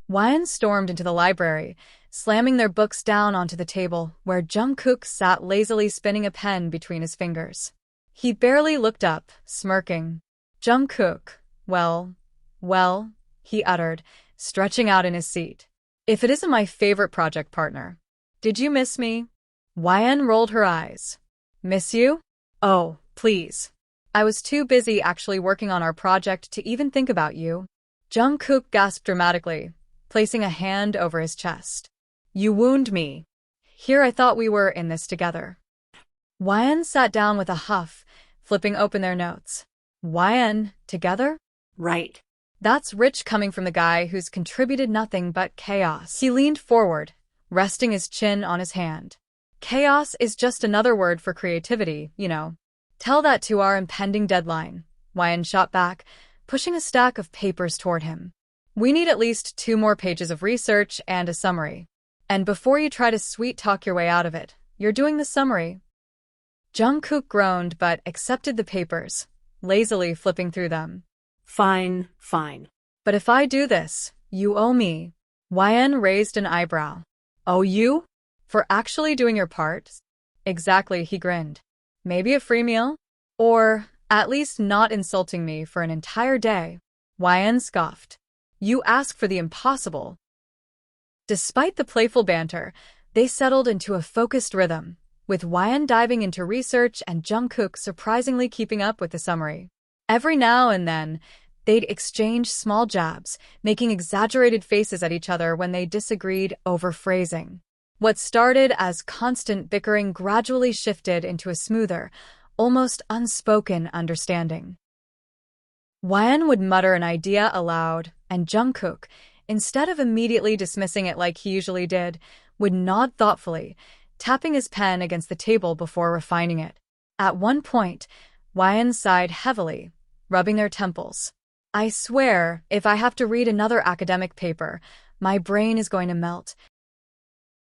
Hwan stormed into the library, slamming their books down onto the table where Jungkook sat lazily spinning a pen between his fingers. He barely looked up, smirking. Jungkook, well, he uttered, stretching out in his seat. If it isn't my favorite project partner. Did you miss me? Hwan rolled her eyes. Miss you? Oh, please. I was too busy actually working on our project to even think about you. Jungkook gasped dramatically, placing a hand over his chest. You wound me. Here I thought we were in this together. Hwan sat down with a huff, flipping open their notes. Hwan, together? Right. That's rich coming from the guy who's contributed nothing but chaos. He leaned forward, resting his chin on his hand. Chaos is just another word for creativity, you know. Tell that to our impending deadline. Hwan shot back, pushing a stack of papers toward him. We need at least 2 more pages of research and a summary. And before you try to sweet-talk your way out of it, you're doing the summary. Jungkook groaned but accepted the papers, lazily flipping through them. Fine. But if I do this, you owe me. Hwan raised an eyebrow. Owe you? For actually doing your part? Exactly, he grinned. Maybe a free meal? Or, at least not insulting me for an entire day. Hwan scoffed. You ask for the impossible. Despite the playful banter, they settled into a focused rhythm, with Hwan diving into research and Jungkook surprisingly keeping up with the summary. Every now and then, they'd exchange small jabs, making exaggerated faces at each other when they disagreed over phrasing. What started as constant bickering gradually shifted into a smoother, almost unspoken understanding. Hwan would mutter an idea aloud, and Jungkook, instead of immediately dismissing it like he usually did, would nod thoughtfully, tapping his pen against the table before refining it. At one point, Hwan sighed heavily, rubbing their temples. I swear, if I have to read another academic paper, my brain is going to melt.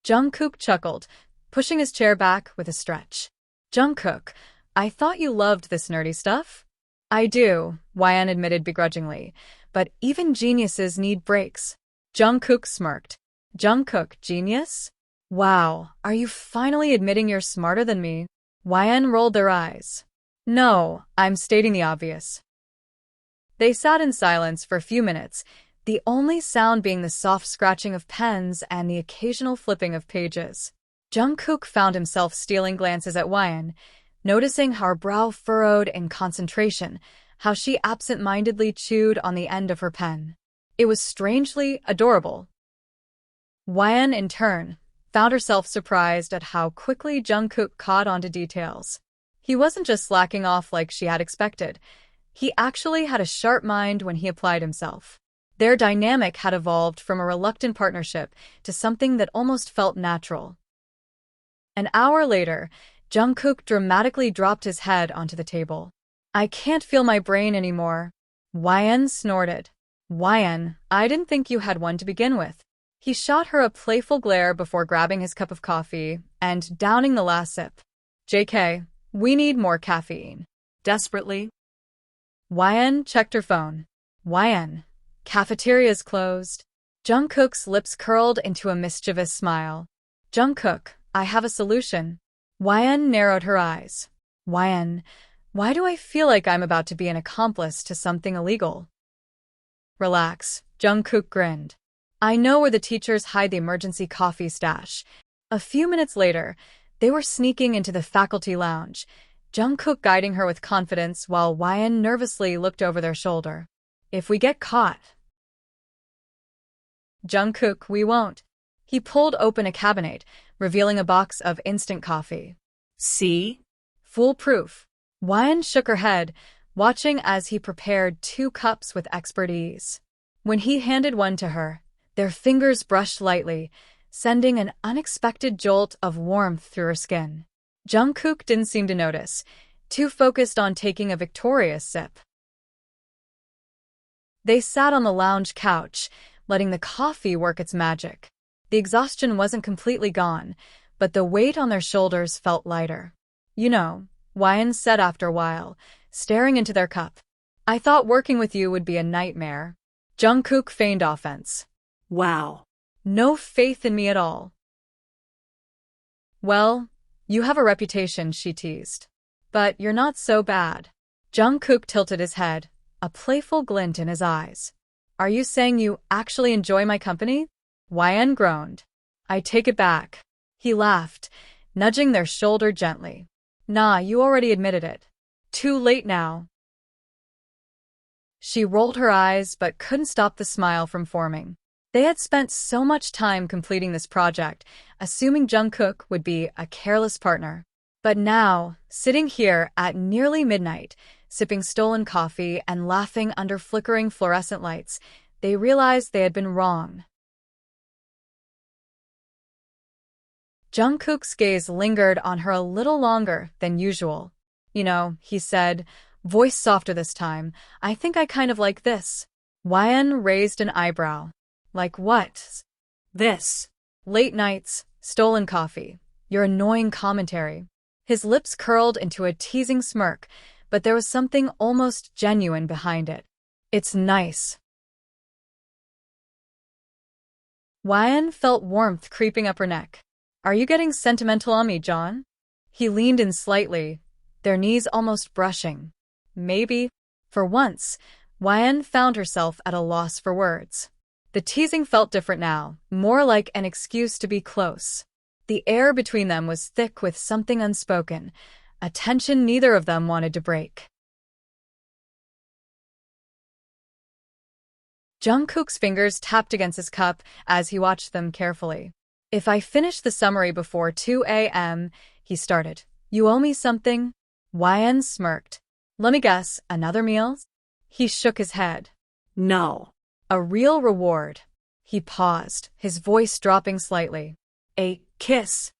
Jungkook chuckled, pushing his chair back with a stretch. Jungkook, I thought you loved this nerdy stuff? I do, Hwan admitted begrudgingly, but even geniuses need breaks. Jungkook smirked. Jungkook, genius? Wow, are you finally admitting you're smarter than me? Hwan rolled their eyes. No, I'm stating the obvious. They sat in silence for a few minutes, the only sound being the soft scratching of pens and the occasional flipping of pages. Jungkook found himself stealing glances at Hwan, noticing how her brow furrowed in concentration, how she absent-mindedly chewed on the end of her pen. It was strangely adorable. Hwan, in turn, found herself surprised at how quickly Jungkook caught on to details. He wasn't just slacking off like she had expected. He actually had a sharp mind when he applied himself. Their dynamic had evolved from a reluctant partnership to something that almost felt natural. An hour later, Jungkook dramatically dropped his head onto the table. I can't feel my brain anymore. Hwan snorted. Hwan, I didn't think you had one to begin with. He shot her a playful glare before grabbing his cup of coffee and downing the last sip. JK, we need more caffeine. Desperately. Hwan checked her phone. Hwan, cafeteria's closed. Jungkook's lips curled into a mischievous smile. Jungkook, I have a solution. Hwan narrowed her eyes. Hwan, why do I feel like I'm about to be an accomplice to something illegal? Relax, Jungkook grinned. I know where the teachers hide the emergency coffee stash. A few minutes later, they were sneaking into the faculty lounge, Jungkook guiding her with confidence while Hwan nervously looked over their shoulder. If we get caught. Jungkook, we won't. He pulled open a cabinet, revealing a box of instant coffee. See? Foolproof. Hwan shook her head, watching as he prepared 2 cups with expert ease. When he handed one to her, their fingers brushed lightly, sending an unexpected jolt of warmth through her skin. Jungkook didn't seem to notice, too focused on taking a victorious sip. They sat on the lounge couch, letting the coffee work its magic. The exhaustion wasn't completely gone, but the weight on their shoulders felt lighter. You know, Hwan said after a while, staring into their cup. I thought working with you would be a nightmare. Jungkook feigned offense. Wow. No faith in me at all. Well, you have a reputation, she teased. But you're not so bad. Jungkook tilted his head, a playful glint in his eyes. Are you saying you actually enjoy my company? YN groaned. I take it back. He laughed, nudging their shoulder gently. Nah, you already admitted it. Too late now. She rolled her eyes but couldn't stop the smile from forming. They had spent so much time completing this project, assuming Jungkook would be a careless partner. But now, sitting here at nearly midnight, sipping stolen coffee and laughing under flickering fluorescent lights, they realized they had been wrong. Jungkook's gaze lingered on her a little longer than usual. You know, he said, voice softer this time, I think I kind of like this. YN raised an eyebrow. Like what? This. Late nights, stolen coffee, your annoying commentary. His lips curled into a teasing smirk, but there was something almost genuine behind it. It's nice. YN felt warmth creeping up her neck. Are you getting sentimental on me, John? He leaned in slightly, their knees almost brushing. Maybe. For once, YN found herself at a loss for words. The teasing felt different now, more like an excuse to be close. The air between them was thick with something unspoken, a tension neither of them wanted to break. Jungkook's fingers tapped against his cup as he watched them carefully. If I finish the summary before 2 a.m., he started. You owe me something? YN smirked. Let me guess, another meal? He shook his head. No. A real reward. He paused, his voice dropping slightly. A kiss.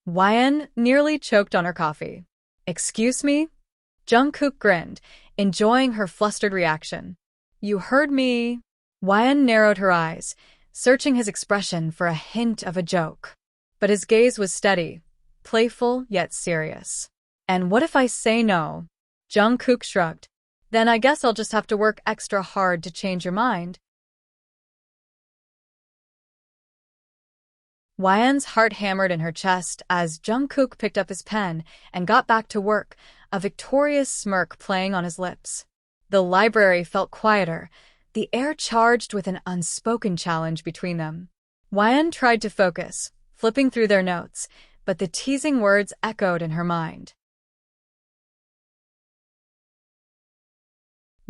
YN nearly choked on her coffee. Excuse me? Jungkook grinned, enjoying her flustered reaction. You heard me. YN narrowed her eyes, searching his expression for a hint of a joke. But his gaze was steady, playful yet serious. And what if I say no? Jungkook shrugged. Then I guess I'll just have to work extra hard to change your mind. YN's heart hammered in her chest as Jungkook picked up his pen and got back to work, a victorious smirk playing on his lips. The library felt quieter, the air charged with an unspoken challenge between them. YN tried to focus, flipping through their notes, but the teasing words echoed in her mind.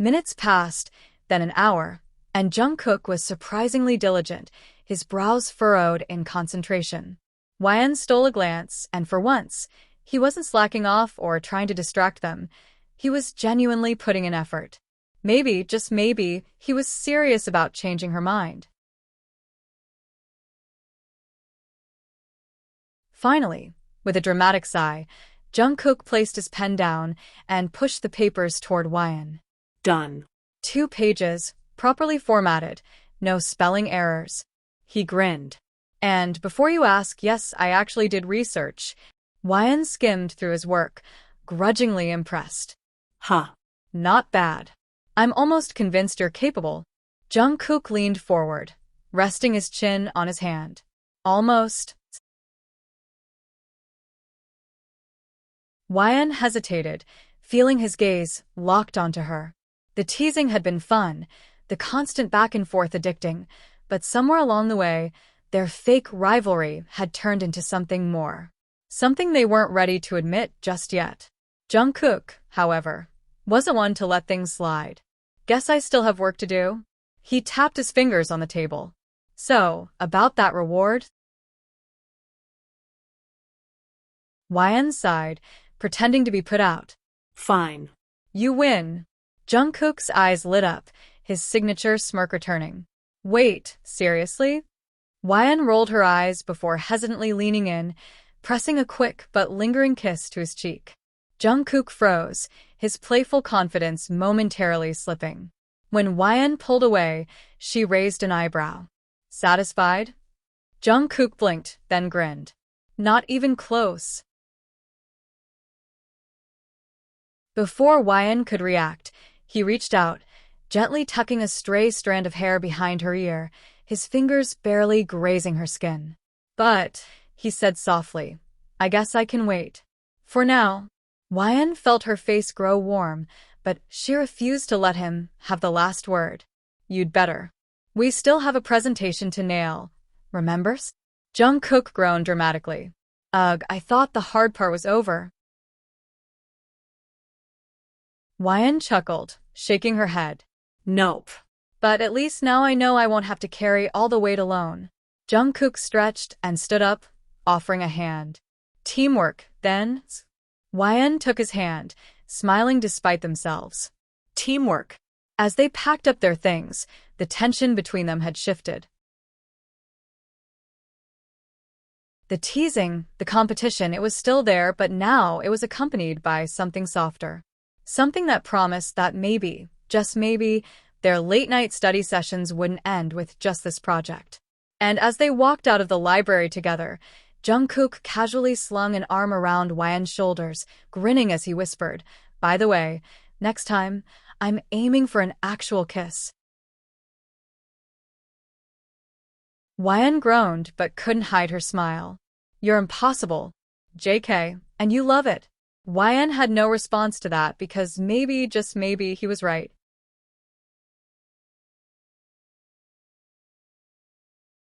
Minutes passed, then an hour, and Jungkook was surprisingly diligent, his brows furrowed in concentration. YN stole a glance, and for once, he wasn't slacking off or trying to distract them. He was genuinely putting in effort. Maybe, just maybe, he was serious about changing her mind. Finally, with a dramatic sigh, Jungkook placed his pen down and pushed the papers toward YN. Done. 2 pages, properly formatted, no spelling errors. He grinned. And before you ask, yes, I actually did research. YN skimmed through his work, grudgingly impressed. Huh. Not bad. I'm almost convinced you're capable. Jungkook leaned forward, resting his chin on his hand. Almost. YN hesitated, feeling his gaze locked onto her. The teasing had been fun, the constant back and forth addicting, but somewhere along the way, their fake rivalry had turned into something more. Something they weren't ready to admit just yet. Jungkook, however, wasn't one to let things slide. Guess I still have work to do? He tapped his fingers on the table. So, about that reward? YN sighed, pretending to be put out. Fine. You win. Jungkook's eyes lit up, his signature smirk returning. Wait, seriously? YN rolled her eyes before hesitantly leaning in, pressing a quick but lingering kiss to his cheek. Jungkook froze, his playful confidence momentarily slipping. When YN pulled away, she raised an eyebrow. Satisfied? Jungkook blinked, then grinned. Not even close. Before YN could react, he reached out, gently tucking a stray strand of hair behind her ear, his fingers barely grazing her skin. But, he said softly, I guess I can wait. For now. Wyan felt her face grow warm, but she refused to let him have the last word. You'd better. We still have a presentation to nail, remembers? Jungkook groaned dramatically. Ugh, I thought the hard part was over. Wyan chuckled, shaking her head. Nope. But at least now I know I won't have to carry all the weight alone. Jungkook stretched and stood up, offering a hand. Teamwork, then? Wyan took his hand, smiling despite themselves. Teamwork. As they packed up their things, the tension between them had shifted. The teasing, the competition, it was still there, but now it was accompanied by something softer. Something that promised that maybe, just maybe, their late-night study sessions wouldn't end with just this project. And as they walked out of the library together, Jungkook casually slung an arm around Wyan's shoulders, grinning as he whispered, By the way, next time, I'm aiming for an actual kiss. Wyan groaned but couldn't hide her smile. You're impossible, JK, and you love it. Wyan had no response to that because maybe, just maybe, he was right.